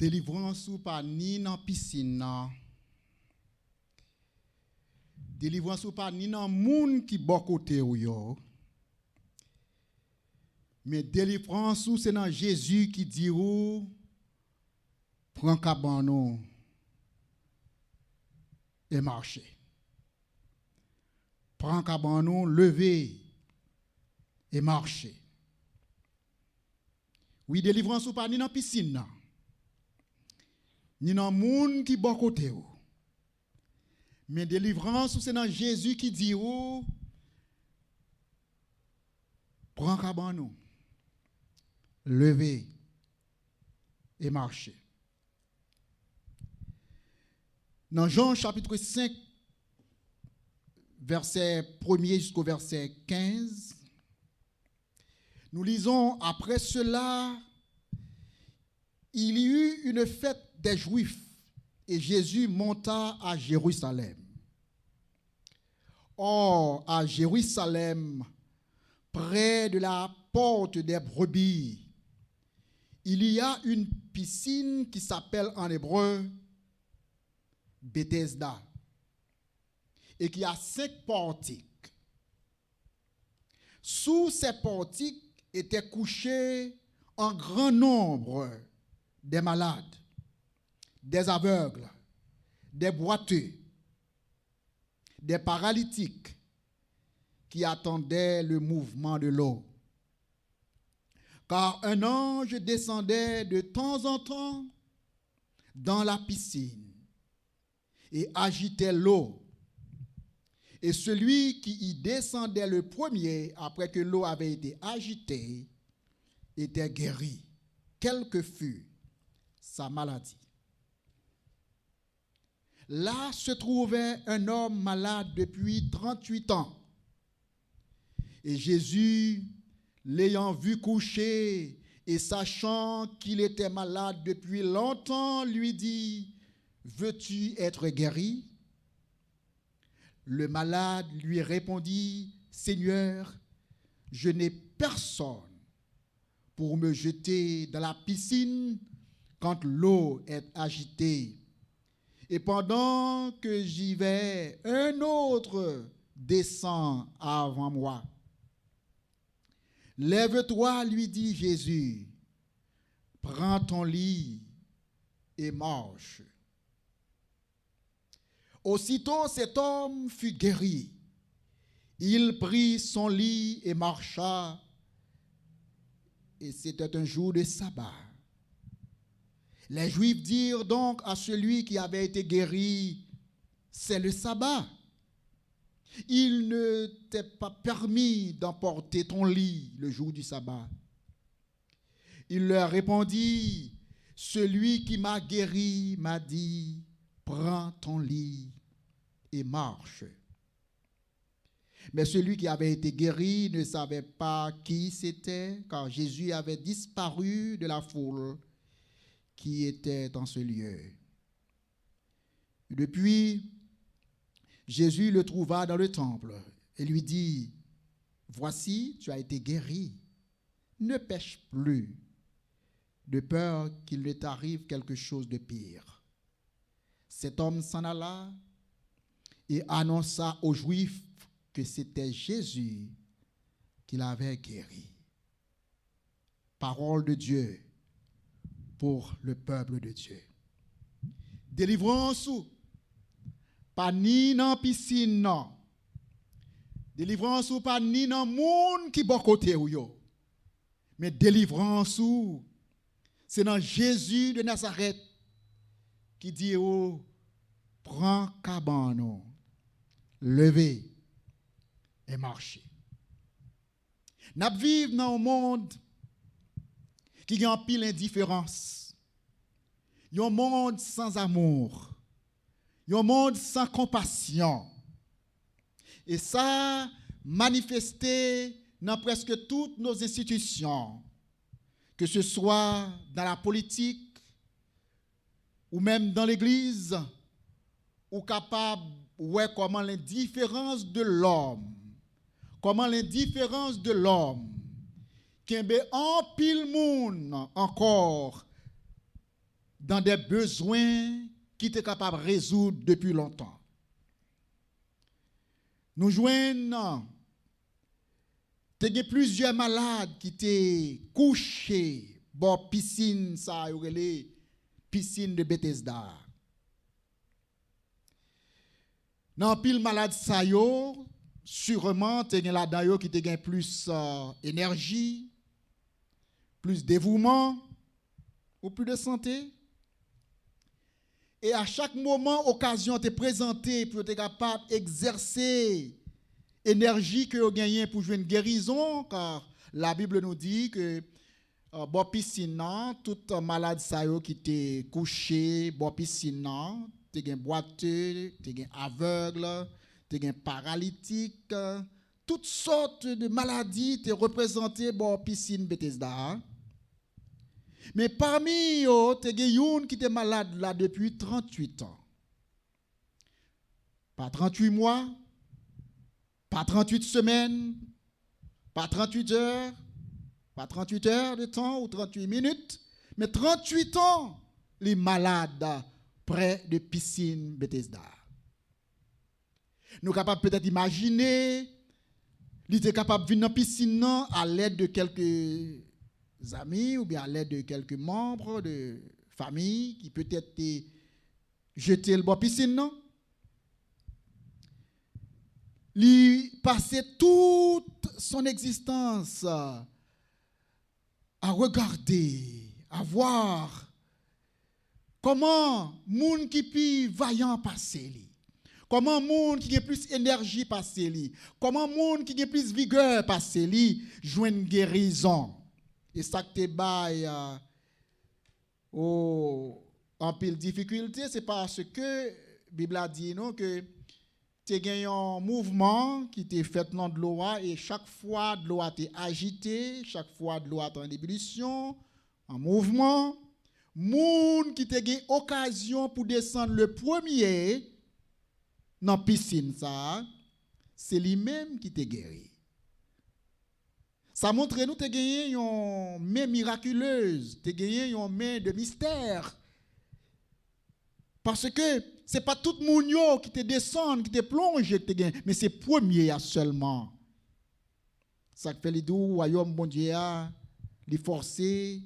Délivrance ou pas ni dans piscine. Délivrance ou pas ni dans monde qui bon côté ou yo. Mais délivrance ou c'est dans Jésus qui dit ou prends cabanon et marcher. Prends cabanon, lever et marcher. Oui, délivrance ou pas ni dans piscine. Ni dans monde qui bon côté ou. Mais délivrance, c'est dans Jésus qui dit ou prends cabanon, lever et marcher. Dans Jean chapitre 5, verset 1er jusqu'au verset 15, nous lisons, après cela, il y eut une fête des Juifs et Jésus monta à Jérusalem. Or, à Jérusalem, près de la porte des brebis, il y a une piscine qui s'appelle en hébreu Bethesda et qui a 5 portiques. Sous ces portiques étaient couchés un grand nombre des malades, des aveugles, des boiteux, des paralytiques qui attendaient le mouvement de l'eau. Car un ange descendait de temps en temps dans la piscine et agitait l'eau. Et celui qui y descendait le premier, après que l'eau avait été agitée, était guéri, quelle que fût sa maladie. Là se trouvait un homme malade depuis 38 ans. Et Jésus, l'ayant vu coucher et sachant qu'il était malade depuis longtemps, lui dit, « Veux-tu être guéri ?» Le malade lui répondit, « Seigneur, je n'ai personne pour me jeter dans la piscine quand l'eau est agitée. Et pendant que j'y vais, un autre descend avant moi. Lève-toi, lui dit Jésus, prends ton lit et marche. Aussitôt cet homme fut guéri. Il prit son lit et marcha. Et c'était un jour de sabbat. Les Juifs dirent donc à celui qui avait été guéri, c'est le sabbat. Il ne t'est pas permis d'emporter ton lit le jour du sabbat. Il leur répondit, celui qui m'a guéri m'a dit, prends ton lit et marche. Mais celui qui avait été guéri ne savait pas qui c'était, car Jésus avait disparu de la foule qui était dans ce lieu. Depuis, Jésus le trouva dans le temple et lui dit, « Voici, tu as été guéri. Ne pêche plus, de peur qu'il ne t'arrive quelque chose de pire. » Cet homme s'en alla et annonça aux Juifs que c'était Jésus qui l'avait guéri. Parole de Dieu pour le peuple de Dieu. Délivrance ou pas ni dans piscine non. Délivrance ou pas ni dans monde qui bon côté ou yo. Mais délivrance ou c'est dans Jésus de Nazareth qui dit oh prends cabanon, levez et marchez. N'a vivre dans un monde qui a en pile indifférence. Un monde sans amour. Un monde sans compassion. Et ça manifesté dans presque toutes nos institutions, que ce soit dans la politique ou même dans l'église, ou capable ouais comment l'indifférence de l'homme, qui est en pile monde encore dans des besoins qui étaient capables de résoudre depuis longtemps. Nous joignons, il y a plusieurs malades qui étaient couchés dans la piscine, ça y est, piscine de Bethesda. Dans pile malade ça yo, sûrement tu as là-dedans qui te gagne plus énergie, plus dévouement ou plus de santé. Et à chaque moment, occasion te présentée pour être capable d'exercer énergie que vous gagnez pour jouer une guérison, car la Bible nous dit que bon piscine, toute malade ça yo qui te couché, bon piscine, tu es boiteux, tu es aveugle, tu es paralytique, toutes sortes de maladies te représentées bon piscine Bethesda. Mais parmi eux, tu as une qui est malade là depuis 38 ans. Pas 38 mois, pas 38 semaines, pas 38 heures, pas 38 heures de temps ou 38 minutes, mais 38 ans, les malades près de piscine Bethesda. Nous sommes capables peut-être d'imaginer, il était capable de venir dans la piscine à l'aide de quelques amis ou bien à l'aide de quelques membres de famille qui peut-être jeté le bon piscine, non? Il passait toute son existence à regarder, à voir comment moun qui plus vaillant passer, comment moun qui a plus énergie passer, comment moun qui a plus vigueur passer, joindre guérison. Et ça que te baille en pile difficulté, c'est parce que la Bible a dit non que tu as un mouvement qui t'est fait dans de l'eau et chaque fois de l'eau t'est agité, chaque fois de l'eau est en ébullition, en mouvement. Moun qui t'a eu occasion pour descendre le premier dans la piscine, ça, c'est lui-même qui t'a guéri. Ça montre nous que tu as gagné une main miraculeuse, tu as gagné une main de mystère. Parce que ce n'est pas tout le monde qui te descend, qui te plonge, mais c'est le premier seulement. Ça fait les doux, royaume bon Dieu, les forcer,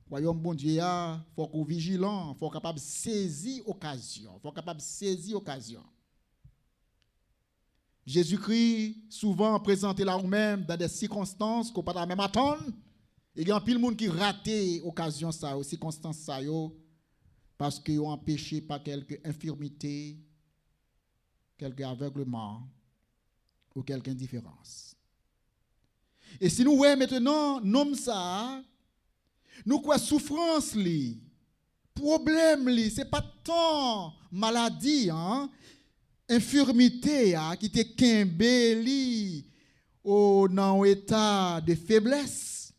royaume bon Dieu, il faut qu'on soit vigilant, il faut capable de saisir l'occasion, il faut capable de saisir l'occasion. Jésus-Christ, souvent présenté là ou même dans des circonstances qu'on ne peut pas même attendre. Il y a un pile monde qui rate l'occasion, ça, aux circonstances, ça, parce qu'ils ont empêché par quelque infirmité, quelque aveuglement ou quelque indifférence. Et si nous voyons maintenant, nom ça, nous quoi souffrance, problème, ce n'est pas tant maladie, hein? Infirmité qui te kembe dans un état de faiblesse.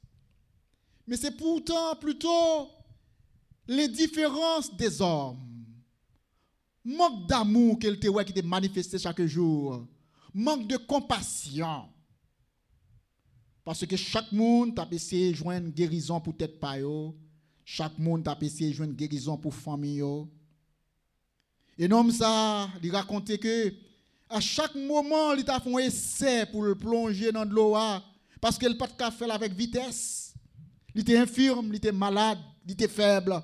Mais c'est pourtant plutôt l'indifférence des hommes. Manque d'amour qui te manifesté chaque jour. Manque de compassion. Parce que chaque monde t'a essayé de joindre une guérison pour tête pa yo. Chaque monde t'a essayé de joindre une guérison pour famille yo. Et l'homme ça, il racontait que à chaque moment, il a fait un essai pour le plonger dans de l'eau parce qu'il n'a pas de faire avec vitesse. Il était infirme, il était malade, il était faible.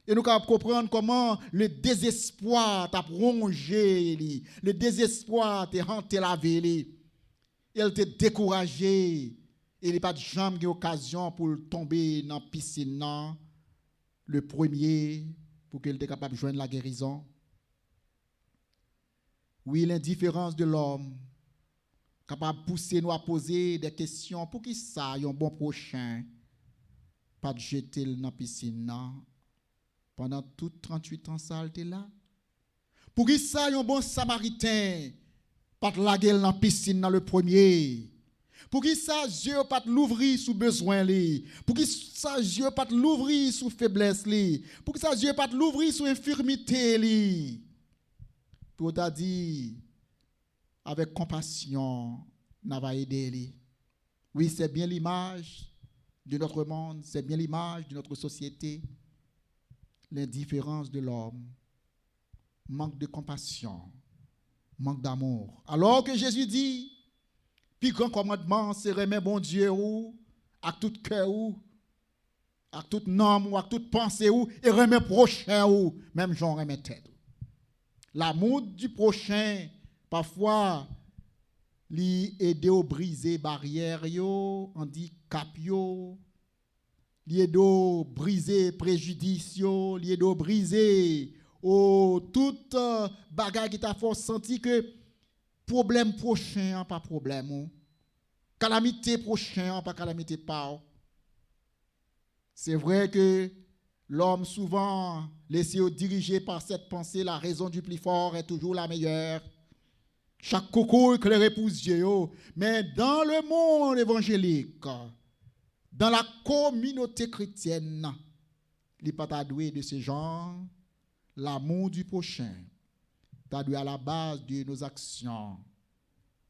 Et nous pouvons comprendre comment le désespoir t'a rongé, le désespoir t'a hanté la vie. Il t'a découragé. Et il n'a pas de jambe d'occasion pour tomber dans la piscine. Le premier, pour qu'il soit capable de joindre la guérison. Oui, l'indifférence de l'homme, capable de pousser nous à poser des questions. Pour qui ça, un bon prochain, pas de jeter dans la piscine, pendant tout 38 ans, ça, il était là. Pour qui ça, un bon samaritain, pas de laguer dans la piscine dans le premier. Pour qui ça, Dieu pas l'ouvrir sous besoin li. Pour qui ça, Dieu pas l'ouvrir sous faiblesse li. Pour qui ça, Dieu pas l'ouvrir sous infirmité li. Pour t'a dit avec compassion, n'a va aider li. Oui, c'est bien l'image de notre monde, c'est bien l'image de notre société. l'indifférence de l'homme, manque de compassion, manque d'amour. Alors que Jésus dit, puis grand commandement, c'est remettre bon Dieu ou, à tout cœur ou, à tout nom ou, à toute pensée ou, et remettre prochain ou, même j'en remets tête. L'amour du prochain, parfois, li aider à briser barrières yo, handicap yo, li aider à briser préjudice yo, li aider à briser toute bagarre qui t'a fait sentir que problème prochain pas problème, calamité prochain pas calamité pas. C'est vrai que l'homme souvent laissé diriger par cette pensée, la raison du plus fort est toujours la meilleure. Chaque coco éclairé pour Dieu. Mais dans le monde évangélique, dans la communauté chrétienne, il n'est pas doué de ce genre. L'amour du prochain, t'as doué à la base de nos actions,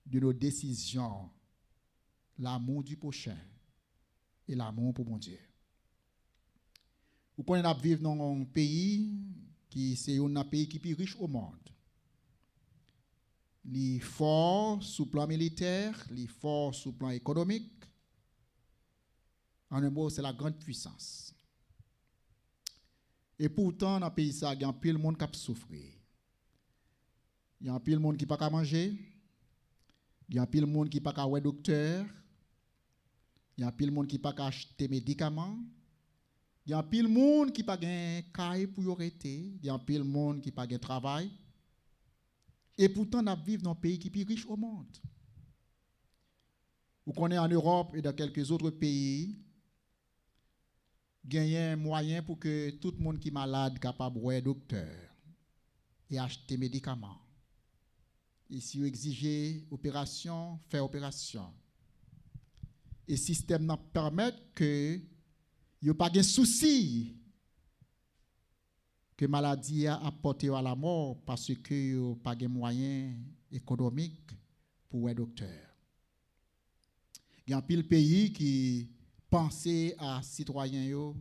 de nos décisions. L'amour du prochain et l'amour pour mon Dieu. Vous connaissez vivre dans un pays qui c'est un pays qui est plus riche au monde. Les forts sous plan militaire, les forts sous plan économique. En un mot, c'est la grande puissance. Et pourtant, dans le pays, il y a un peu de monde qui a souffert. Il y a un peu de monde qui n'a pas manger. Il y a un peu de monde qui n'a pas voir docteur. Il y a un peu de monde qui n'a pas acheter médicaments. Il y a un peu de monde qui n'a pas de caille pour arrêter. Il y a un peu de monde qui n'a pas de travail. Et pourtant, nous vivons dans un pays qui est plus riche au monde. Vous connaissez en Europe et dans quelques autres pays, gagner un moyen pour que tout le monde qui est malade soit capable de voir un docteur et acheter des médicaments. Et si vous exigez opération, faire opération. Et le système nous permet que il n'y a pas de souci que la maladie a apporté à la mort parce qu'il n'y a pas de moyens économiques pour un docteur. Il y a un pile pays qui pense à citoyens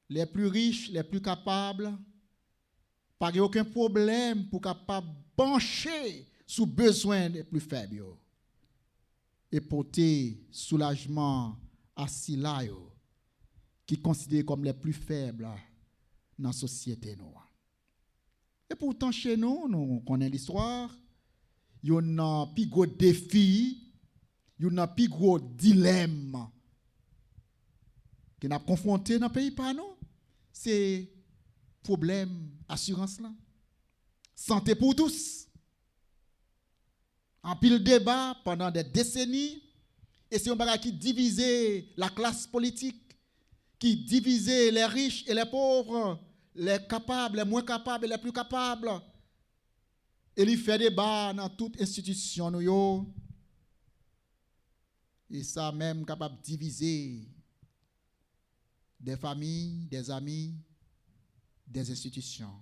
les plus riches, les plus capables, pas aucun problème pour capable pencher sous besoin des plus faibles et porter soulagement à ceux-là qui considèrent comme les plus faibles dans la société. Et pourtant, chez nous, nous connaissons l'histoire, il y a un plus gros défi, il y a un plus gros dilemme que nous avons confronté dans le pays par nous. C'est le problème assurance là. Santé pour tous. En pile débat pendant des décennies, et c'est un bagage qui divisait la classe politique, qui divisait les riches et les pauvres, les capables, les moins capables et les plus capables. Et il fait débat dans toute institution. Et ça même capable de diviser des familles, des amis, des institutions.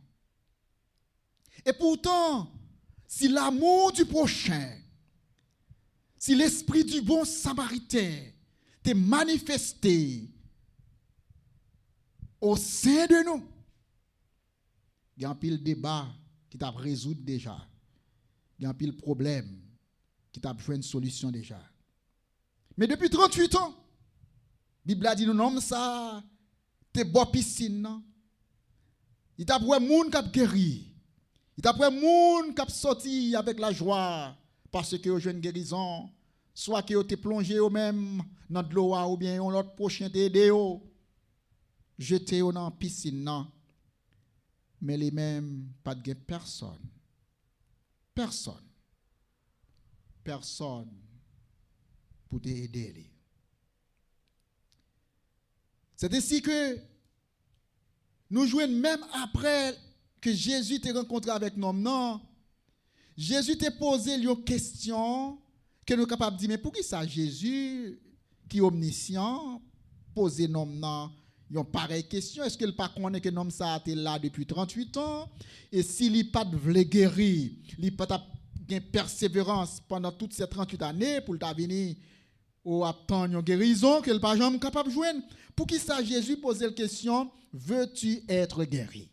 Et pourtant, si l'amour du prochain, si l'esprit du bon samaritain t'est manifesté au sein de nous, il y a un pile débat qui t'a résoudre déjà. Il y a un pile problème qui t'a besoin une solution déjà. Mais depuis 38 ans, la Bible a dit nous nomme ça, t'es beau piscine. Non? Il t'a pris moun qui a guéri. Il t'a pris moun qui a sorti avec la joie parce que vous une guérison, soit que vous t'es plongé au même dans de l'eau ou bien l'autre prochain t'est aidé jeté dans la piscine. Non? Mais les mêmes pas de personne. Personne pour t'aider. C'est ainsi que nous jouons même après que Jésus t'ait rencontré avec nous. Non, Jésus t'a posé une question que nous sommes capables de dire, mais pour qui ça Jésus, qui est omniscient, poser nous une pareille question? Est-ce qu'il pas connaît que l'homme ça a été là depuis 38 ans? Et s'il n'a pas de guérir, il n'a pas de persévérance pendant toutes ces 38 années pour venir ou attendre une guérison qu'elle pas jamais capable de joindre. Pour qui ça Jésus posait la question, veux-tu être guéri?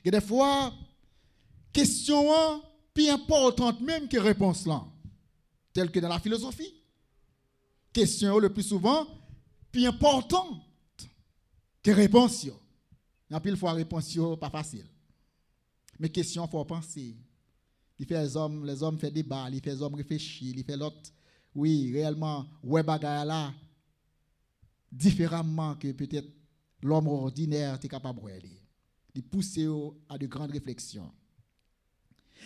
Et des fois, question plus importante même que réponse là, telle que dans la philosophie. Question le plus souvent plus importante que réponse. Il y a pile fois réponse pas facile. Mais question faut penser. Il fait les hommes fait débat, il fait les hommes réfléchir, il fait l'autre oui, réellement ouais bagaille là différemment que peut-être l'homme ordinaire est capable de pousser à de grandes réflexions.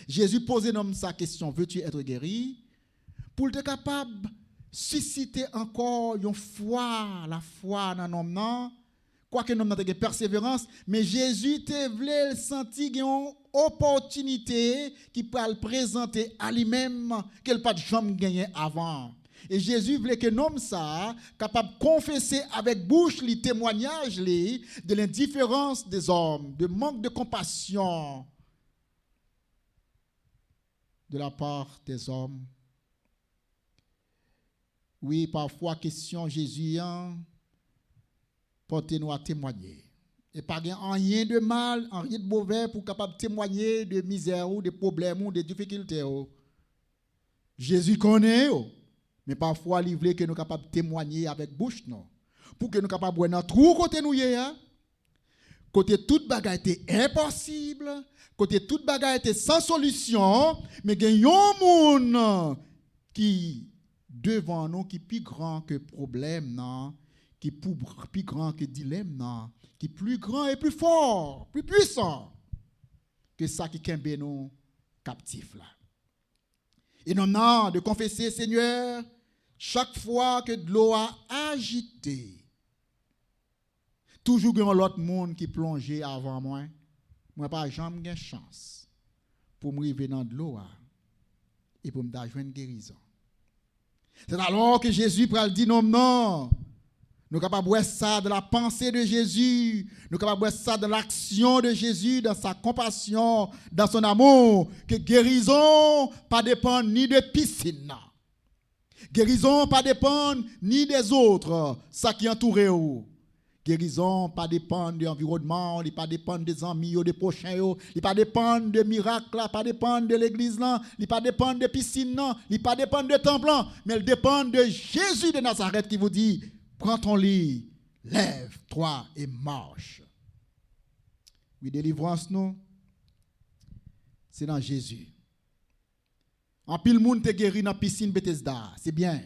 Jésus posait sa question, veux-tu être guéri? Pour être capable de susciter encore une foi, la foi dans l'homme, quoique l'homme n'a pas de persévérance, mais Jésus te voulait sentir une opportunité qui peut le présenter à lui-même qu'elle pas de jamais gagné avant. Et Jésus voulait que l'homme ça capable de confesser avec bouche les témoignages de l'indifférence des hommes, de manque de compassion de la part des hommes. Oui, parfois question Jésus portez-nous à témoigner. Et pas rien de mal, rien de mauvais pour capable témoigner de misère ou de problèmes ou de difficultés. Jésus connaît. Mais parfois, il veut que nous capables de témoigner avec bouche, non. Pour que nous capables de voir tout côté nous côté toute bagaille était impossible, côté toute bagaille était sans solution, mais il y a un monde qui devant nous qui est plus grand que problème, non, qui est plus grand que dilemme, non, qui est plus grand et plus fort, plus puissant que ça qui kembe nous captifs là. Et non, de confesser, Seigneur, chaque fois que de l'eau a agité, toujours il y a l'autre monde qui plongeait avant moi, moi pas jamais de chance pour me arriver dans de l'eau et pour me donner une guérison. C'est alors que Jésus pral dit non, nous sommes capables de voir ça dans la pensée de Jésus, nous sommes capables de voir ça dans l'action de Jésus, dans sa compassion, dans son amour, que guérison pas dépend ni de piscine. Guérison pas dépend ni des autres, ça qui entoure. Guérison pas dépend de l'environnement, il pas dépend des amis ou des prochains, il pas dépend de miracles, pas dépend de l'église, il pas dépend de piscine, il pas dépend de temple, mais il dépend de Jésus de Nazareth qui vous dit prends ton lit, lève-toi et marche. Oui, délivrance nous, c'est dans Jésus. En pile monde te guéri dans la piscine Bethesda, c'est bien.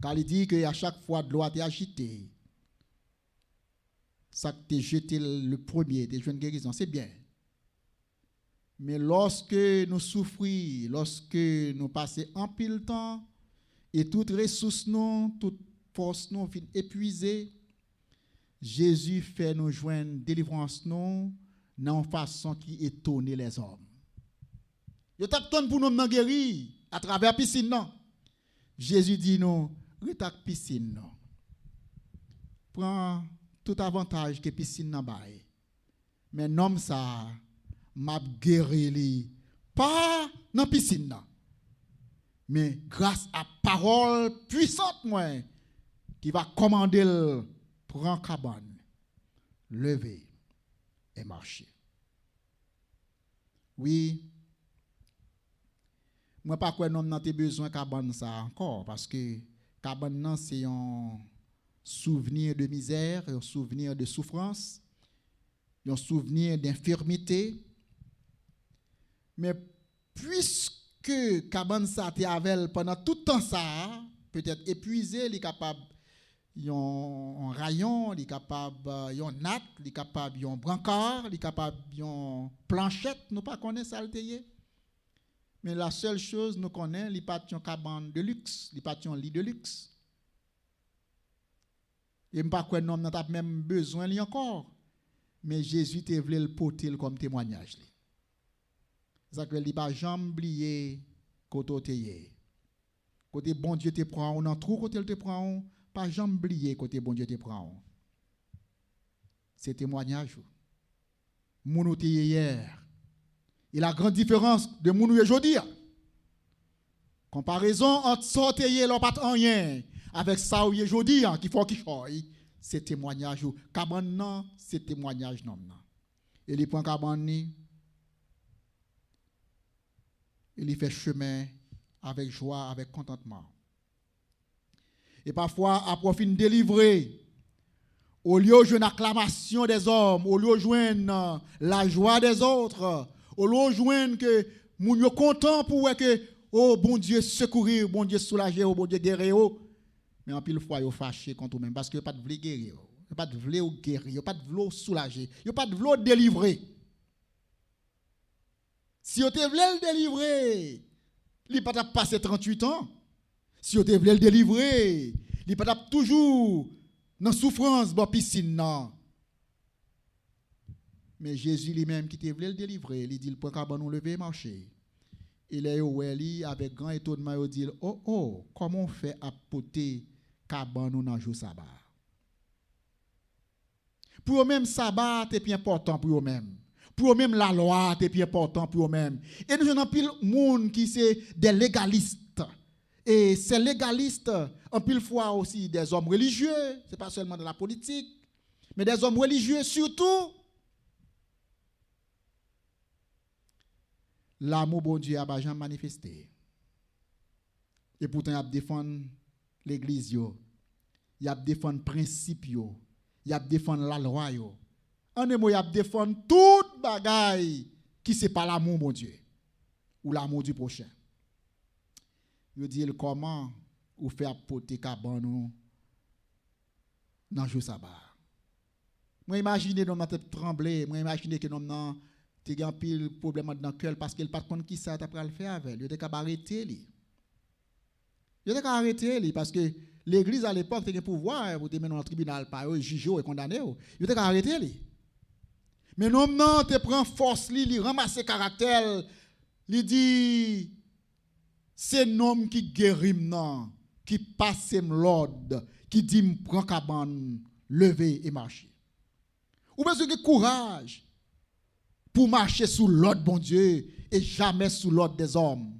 Car il dit que à chaque fois de l'eau a été agitée. Ça que tu jeté le premier, tu une guérison, c'est bien. Mais lorsque nous souffrons, lorsque nous passons en pile temps, et toute ressource nous, toute force nous fin épuisée, Jésus fait nous joindre délivrance nous dans une façon qui étonne les hommes. Il t'attend pour nous guérir à travers la piscine. Non. Jésus dit nous, reta piscine. Non. Prends tout avantage que piscine n'a pas. Mais non ça m'a guéri pas dans piscine. Non. Mais grâce à parole puissante moi qui va commander le prends cabane, lever et marcher. Oui. Moi pas quoi non n'a besoin cabane ça encore parce que cabane c'est un souvenir de misère, un souvenir de souffrance, un souvenir d'infirmité. Mais puisque cabane ça était avec pendant tout le temps ça, peut-être épuisé, il est capable un rayon, il est capable un natte, il est capable un brancard, il est capable une planchette, nous pas connaît ça le mais la seule chose nous connaissons, il pas une cabane de luxe, il pas un lit de luxe. Et pas quoi non n'a pas même besoin li encore. Mais Jésus te voulait le porter comme témoignage. Ça que il pas jamais oublier côté côté bon Dieu te prend, on en trop côté te prend, pas jamais oublier côté bon Dieu te prend. C'est témoignage. Moun te hier. Et la grande différence de moun aujourd'hui, Comparaison entre sortir et l'on pas rien avec ça où il aujourd'hui qui faut qu'il choie, c'est témoignage ou cabane non, c'est témoignage non. Et il prend cabane ni il fait chemin avec joie, avec contentement. Et parfois, après fin délivrer, au lieu de jouer une acclamation des hommes, au lieu de jouer la joie des autres, au lieu de jouer que nous sommes contents pour que, oh bon Dieu, secourir, bon Dieu, soulager, oh bon Dieu, guérir. Mais en pile fois, ils sont fâchés contre eux-mêmes parce qu'ils n'ont pas de vouloir guérir, ils n'ont pas de vouloir guérir, ils n'ont pas de vouloir soulager, ils n'ont pas de vouloir délivrer. Si vous voulez le délivrer, il n'a pas passé 38 ans. Si vous voulez le délivrer, il n'a pas toujours dans la souffrance, dans la piscine. Non. Mais Jésus lui-même qui voulait le délivrer, il dit, il prend qu'à nous lever et marcher. Il est oué avec grand étonnement, il dit, oh, comment on fait à porter caban nous dans le jour sabbat? Pour eux-mêmes, sabbat est plus important pour eux-mêmes. Pour eux-mêmes, la loi est plus important pour eux-mêmes. Et nous avons pile monde qui c'est des légalistes. Et ces légalistes, en pile fois aussi des hommes religieux, ce n'est pas seulement de la politique, mais des hommes religieux surtout. L'amour bon Dieu a jamais manifesté. Et pourtant, il a défendu l'église, il a défendu le principe, il a défendu la loi. En un mot, il a défendu toute bagaille qui c'est pas l'amour bon Dieu ou l'amour du prochain. Il dit comment ou faire porter caban nous dans le jour sabbat. Moi imagine nous ma tête trembler, moi imagine que nous non t'es un pile problème dans le cœur parce qu'il pas compte qui ça t'après le faire avec. Il était qu'à arrêter lui. Il était qu'à arrêter lui parce que l'église à l'époque était pouvoir pour te mettre dans le tribunal par eux, juger et condamner. Il était qu'à arrêter lui. Mais non te prend force lui, il ramasse caractère, il dit c'est un homme qui guérit non, qui passe l'ordre, qui dit me prend cabane, lever et marcher. Ou besoin de courage pour marcher sous l'ordre bon Dieu et jamais sous l'ordre des hommes.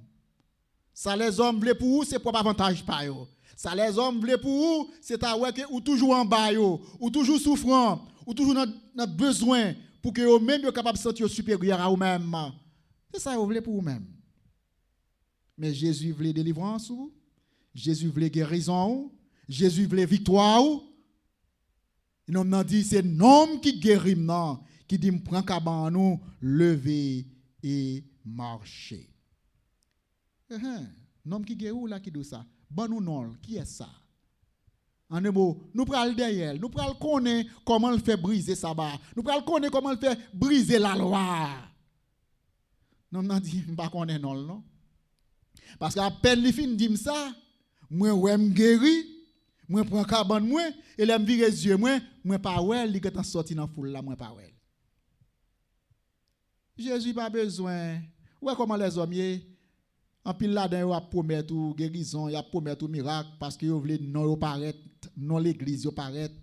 Ça les hommes veulent pour vous, c'est pour avantage pas yo. Ça les hommes veulent pour vous, c'est à ouais que ou toujours en bas yo, ou toujours souffrant, ou toujours dans besoin pour que vous même capable de sentir supérieur à vous-même. C'est ça vous voulez pour vous-même. Mais Jésus voulait délivrance ou Jésus voulait guérison ou Jésus voulait victoire ou il nous dit c'est l'homme qui guérit non, qui dit me prend caban nous lever et marcher. L'homme qui guérit là qui dit ça. Bon nous non, qui est ça? En un mot, nous prenons derrière, nous prenons connaître comment il fait briser sabbat. Nous prenons connaître comment il fait briser la loi. Nous n'avons dit pas connaître non. Parce qu'à peine les fins dit ça, moi ouais me guéri, moi prends caban moi et là me vire les yeux moi pas ouais, il est sorti dans foule là moi pas ouais. Jésus pas besoin. Ouais comment les hommes en pile là-dedans, il a promettre ou guérison, il a promettre ou miracle parce que vous voulez non paraître, non l'église yo paraître.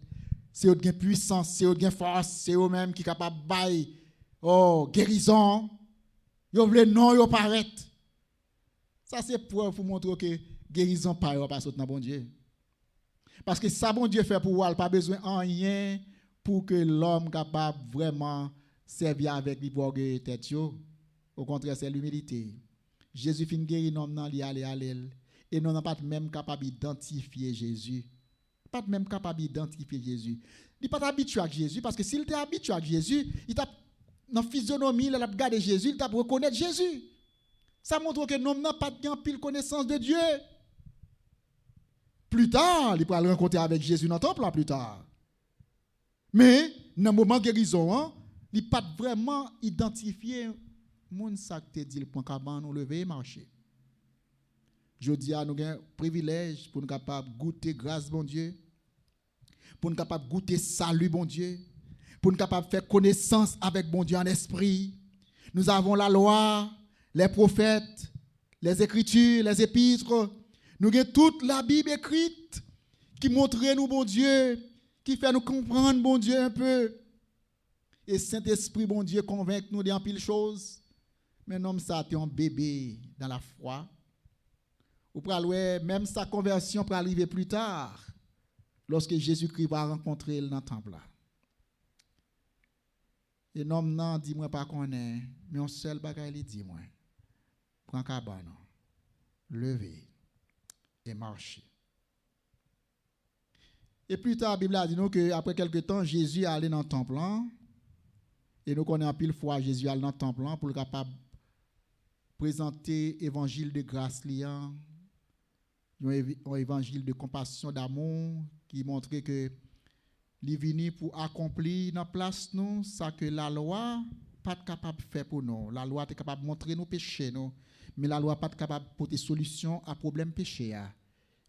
C'est eux qui ont puissance, c'est eux qui ont force, c'est eux même qui capable bailler guérison. Vous voulez non yo paraître. Ça c'est pour montrer que guérison pas sortir dans bon Dieu. Parce que ça bon Dieu fait pour vous, pas besoin en rien pour que l'homme capable vraiment servir avec lui pour guérir tête yo. Au contraire, c'est l'humilité. Jésus fin guéri non nan li aller et nous n'a pas même capable d'identifier Jésus. Pas même capable d'identifier Jésus. Il pas habitué à Jésus parce que s'il était habitué à Jésus, il t'a dans physionomie, il a regardé Jésus, il t'a reconnaître Jésus. Ça montre que nous n'a pas de pile connaissance de Dieu. Plus tard, il pourra le rencontrer avec Jésus dans le temple plus tard. Mais dans le moment de guérison, il pas vraiment identifié moun sa te dit le point caban nous lever et marcher. Je dis à nous un privilège pour nous capable goûter grâce bon Dieu, pour nous capable goûter salut bon Dieu, pour nous capable faire connaissance avec bon Dieu en esprit. Nous avons la loi, les prophètes, les écritures, les épîtres. Nous avons toute la Bible écrite qui montre nous bon Dieu, qui fait nous comprendre bon Dieu un peu. Et Saint-Esprit bon Dieu convainc nous d'un pile choses. Mais non, ça, tu es un bébé dans la foi. Ou pral même sa conversion peut arriver plus tard, lorsque Jésus-Christ va rencontrer dans le temple là. Et l'homme nan dit moi pas connaît, mais un seul bagay il dit moi. Prends cabane, levez et marchez. Et plus tard, la Bible a dit nous que après quelque temps, Jésus est allé dans le temple là, et nous connaissons pile fois Jésus allé dans le temple là pour le capable présenter évangile de grâce liant, un évangile de compassion, d'amour qui montrait que il est venu pour accomplir dans place nous ça que la loi pas capable de faire pour nous. La loi est capable de montrer nos péchés nous, mais la loi pas capable de porter solution à problème péché.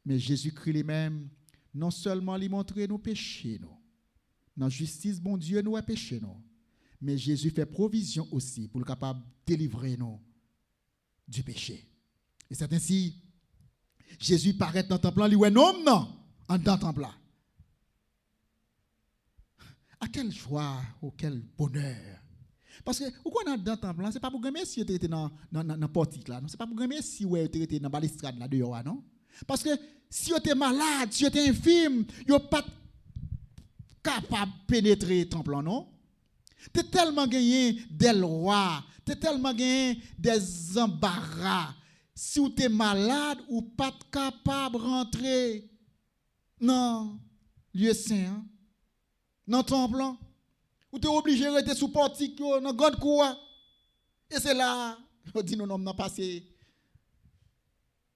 Mais Jésus-Christ lui-même non seulement lui montrer nos péchés nous. Dans justice bon Dieu nous a péché nous. Mais Jésus fait provision aussi pour le capable de délivrer nous du péché. Et c'est ainsi Jésus paraît dans le temple, lui ouais non en dans le temple là. À quelle joie, ou quel bonheur. Parce que, ou qu'on a dans le temple, c'est pas pour gagner si tu étais dans le portique là, non? C'est pas pour gagner si tu étais dans la balustrade là dehors, non? Parce que si tu étais malade, si tu étais infirme, tu n'es pas capable de pénétrer le temple, non? Tu es tellement gagné des lois, tu es tellement gagné des embarras. Si tu es malade, ou pas capable de rentrer dans le lieu saint, hein? Dans le temple, où tu es obligé de rester sous portique, dans la grande cour. Et c'est là, on dit nous avons passé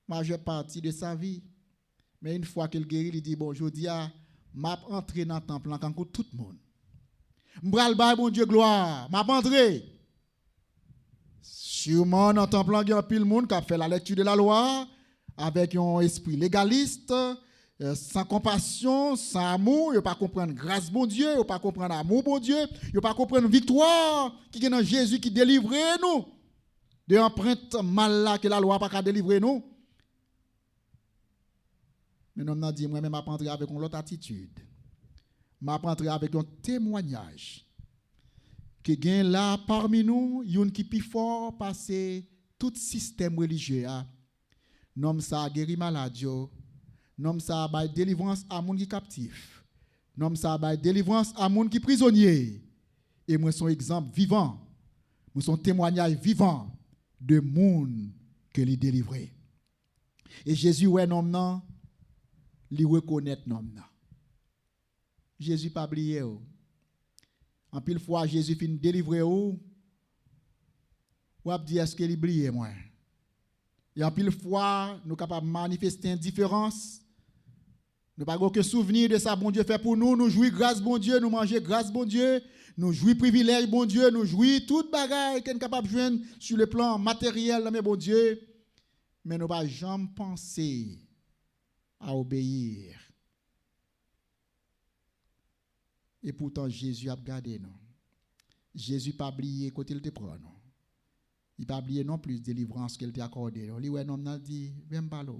la majeure partie de sa vie. Mais une fois qu'il guérit, il dit, bon, je dis, m'a entré dans le temple, quand tout le monde. M'bral bay bon Dieu gloire, m'a entré. Sûrement dans le temple, il y a pile monde qui a fait la lecture de la loi avec un esprit légaliste. Sans compassion, sans amour, il ne pas comprendre grâce bon Dieu, il ne pas comprendre amour bon Dieu, il ne pas comprendre victoire qui est dans Jésus qui délivre nous de l'empreinte mal là que la loi pas délivrer nous. Mais nous avons dit moi-même m'a entrer avec une autre attitude. M'a entrer avec un témoignage que gain là parmi nous, une qui plus fort passer tout système religieux a. Nom ça guéri maladie. Nom ça bay délivrance à moun qui captif. Nom ça bay délivrance à moun qui prisonnier. Et moi son exemple vivant. Moi son témoignage vivant de moun que li délivré. Et Jésus ouais nom nan, li reconnaître nom nan. Jésus pas oublié ou. En pile fois Jésus fin délivrer ou ap dit est-ce que li oublié moi. Et en pile fois nous capable manifester indifférence. Nous n'avons pas aucun souvenir de ça, bon Dieu fait pour nous. Nous jouissons grâce, bon Dieu. Nous mangeons grâce, bon Dieu. Nous jouissons privilège, bon Dieu. Nous jouissons toute bagaille qu'on est capable de jouer sur le plan matériel, mais bon Dieu. Mais nous n'avons jamais pensé à obéir. Et pourtant, Jésus a gardé nous. Jésus n'a pas oublié quand il te prend. Il n'a pas oublié non plus délivrance qu'il t'a accordé. Il a dit, viens me parler.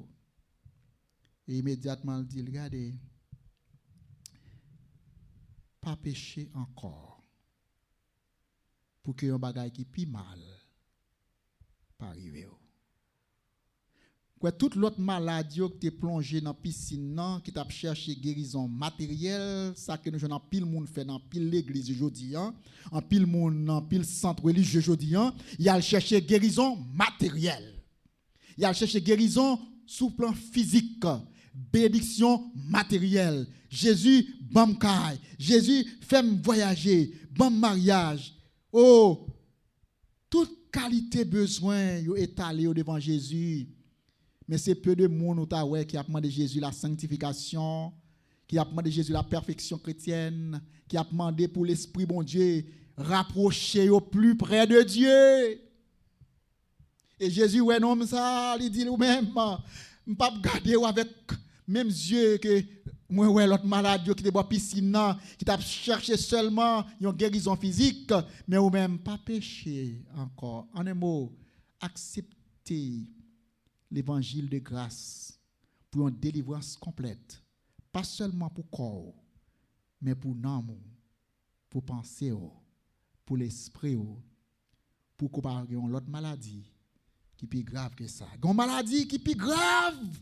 Et immédiatement, il dit, regardez, pas pécher encore, pour que un bagage qui pi mal, pas arriver. Quoi, toute l'autre maladie qui t'est plongé dans la piscine, qui t'a cherché guérison matérielle, ça que nous avons pile monde fait dans pile l'église aujourd'hui, en pile monde dans pile centre religieux aujourd'hui, il a cherché guérison matérielle. Il a cherché guérison sous plan physique. Bénédiction matérielle. Jésus, bam kai. Jésus, fait voyager. Bam mariage. Oh, toute qualité besoin yo étalé devant Jésus. Mais c'est peu de monde qui a demandé Jésus la sanctification, qui a demandé Jésus la perfection chrétienne, qui a demandé pour l'Esprit bon Dieu rapprocher au plus près de Dieu. Et Jésus, ouais, non, ça, il dit lui-même, je ne pas regarder avec même yeux que moi, ouais, l'autre malade qui est dans la piscine, qui t'a cherché seulement une guérison physique, mais ou même pas péché encore. En un mot, accepter l'évangile de grâce pour une délivrance complète, pas seulement pour corps, mais pour l'âme, pour penser, pour l'esprit, pour comparer l'autre maladie qui est plus grave que ça. Une maladie qui est plus grave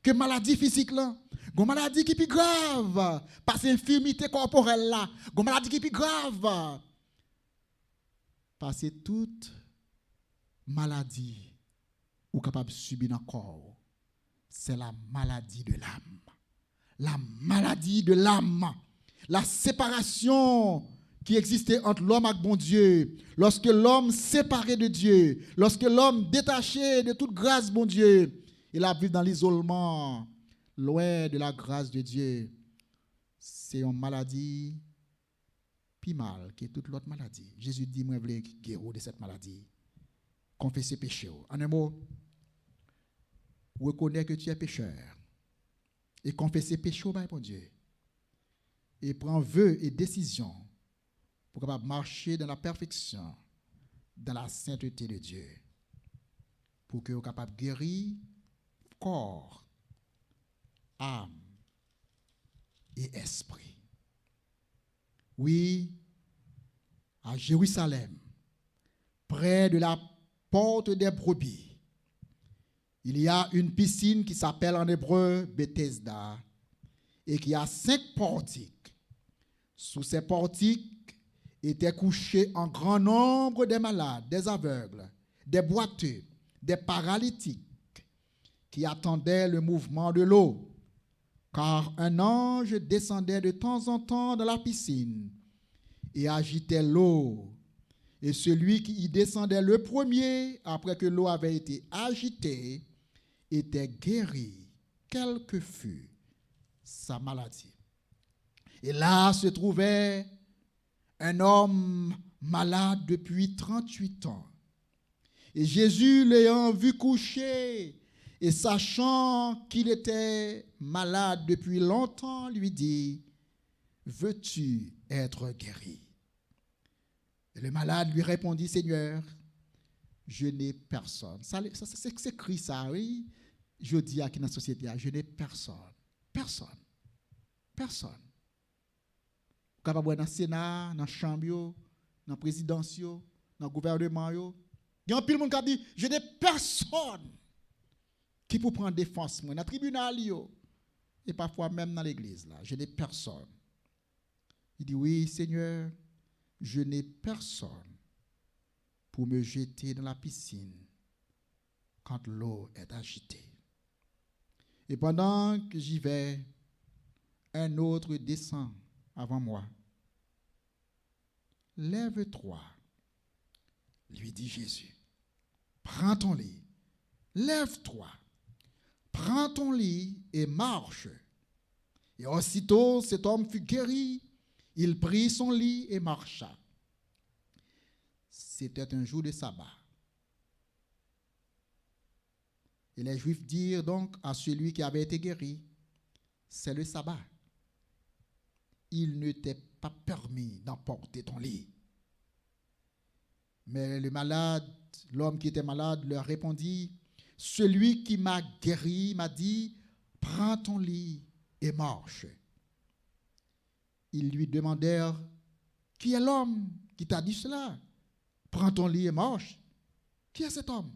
que maladie physique là. Une maladie qui est plus grave parce infirmité corporelle là. Une maladie qui est plus grave parce que toute maladie ou capable de subir dans le corps, c'est la maladie de l'âme. La maladie de l'âme. La séparation qui existait entre l'homme et bon Dieu. Lorsque l'homme séparé de Dieu, lorsque l'homme détaché de toute grâce, bon Dieu, il a vécu dans l'isolement, loin de la grâce de Dieu. C'est une maladie plus mal que toute l'autre maladie. Jésus dit, moi, je veux guérir de cette maladie. Confesser péché. En un mot, reconnais que tu es pécheur. Et confesser péché au bon Dieu. Et prendre vœu et décision pour capable marcher dans la perfection, dans la sainteté de Dieu. Pour que vous capable de guérir corps, âme et esprit. Oui, à Jérusalem, près de la porte des brebis, il y a une piscine qui s'appelle en hébreu Bethesda et qui a 5 portiques. Sous ces portiques étaient couchés un grand nombre de malades, des aveugles, des boiteux, des paralytiques qui attendaient le mouvement de l'eau. Car un ange descendait de temps en temps dans la piscine et agitait l'eau. Et celui qui y descendait le premier, après que l'eau avait été agitée, était guéri, quelle que fût sa maladie. Et là se trouvait un homme malade depuis 38 ans. Et Jésus, l'ayant vu coucher et sachant qu'il était malade depuis longtemps, lui dit, « Veux-tu être guéri ?» Et le malade lui répondit, « Seigneur, je n'ai personne. » C'est écrit ça, oui. Je dis à qui dans la société, je n'ai personne. Personne. Personne. Capable dans le Sénat, dans la Chambre, dans la présidence, dans le gouvernement. Il y a un pile de monde qui dit, je n'ai personne qui peut prendre défense. Dans le tribunal, et parfois même dans l'église. Je n'ai personne. Il dit, oui, Seigneur, je n'ai personne pour me jeter dans la piscine quand l'eau est agitée. Et pendant que j'y vais, un autre descend avant moi. Lève-toi, lui dit Jésus. Prends ton lit. Lève-toi. Prends ton lit et marche. Et aussitôt, cet homme fut guéri. Il prit son lit et marcha. C'était un jour de sabbat. Et les Juifs dirent donc à celui qui avait été guéri, c'est le sabbat. Il ne t'est pas permis d'emporter ton lit. Mais le malade, l'homme qui était malade, leur répondit, celui qui m'a guéri m'a dit, prends ton lit et marche. Ils lui demandèrent, qui est l'homme qui t'a dit cela? Prends ton lit et marche. Qui est cet homme?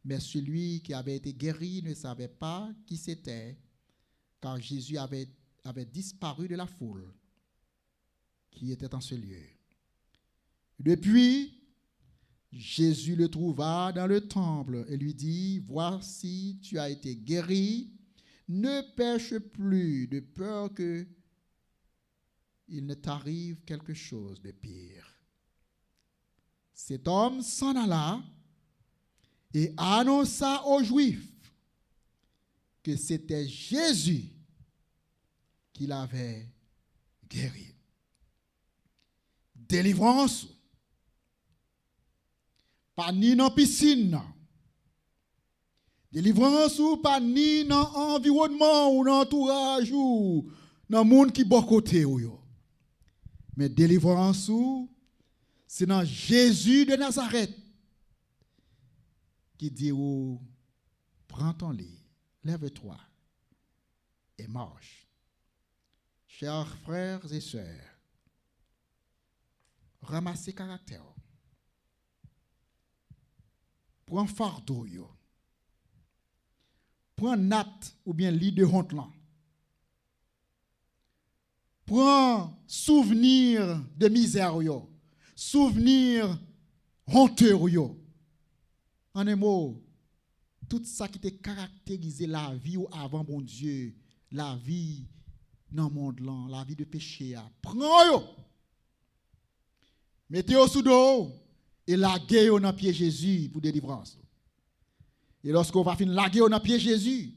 Mais celui qui avait été guéri ne savait pas qui c'était, car Jésus avait disparu de la foule qui était en ce lieu. Depuis, Jésus le trouva dans le temple et lui dit, « Voici, tu as été guéri, ne pêche plus de peur que il ne t'arrive quelque chose de pire. » Cet homme s'en alla et annonça aux Juifs que c'était Jésus qui l'avait guéri. Délivrance, pas ni dans la piscine, délivrance ou pas ni dans l'environnement ou dans l'entourage ou dans le monde qui est bon côté. Mais délivrance, c'est dans Jésus de Nazareth qui dit, prends ton lit, lève-toi et marche. Chers frères et sœurs, ramassez caractère. prends fardeau yo. Prends natte ou bien lit de honte là. Prends souvenir de misère yo. Souvenir honteux yo. En un mot, tout ça qui te caractérisé la vie ou avant bon Dieu, la vie dans le monde là, la vie de péché, prends yo. Mettez-vous sous dos et laguez-vous dans pied Jésus pour délivrance. Et lorsqu'on va finir laguer dans pied Jésus,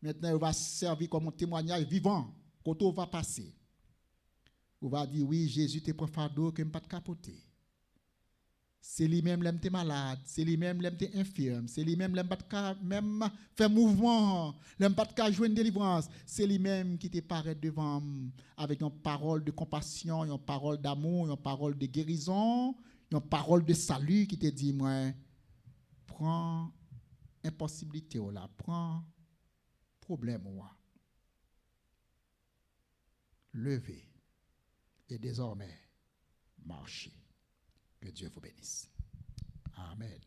maintenant on va servir comme un témoignage vivant quand on va passer. On va dire oui, Jésus te prend fardeau que pas de capoter. C'est lui-même l'aime t'es malade, c'est lui-même l'aime t'es infirme, c'est lui-même l'aime pas de même faire mouvement, l'aime pas de jouer une délivrance, c'est lui-même qui te paraît devant avec une parole de compassion, une parole d'amour, une parole de guérison, une parole de salut qui te dit moi prends impossibilité là, prends problème là. Levez et désormais marchez. Que Dieu vous bénisse. Amen.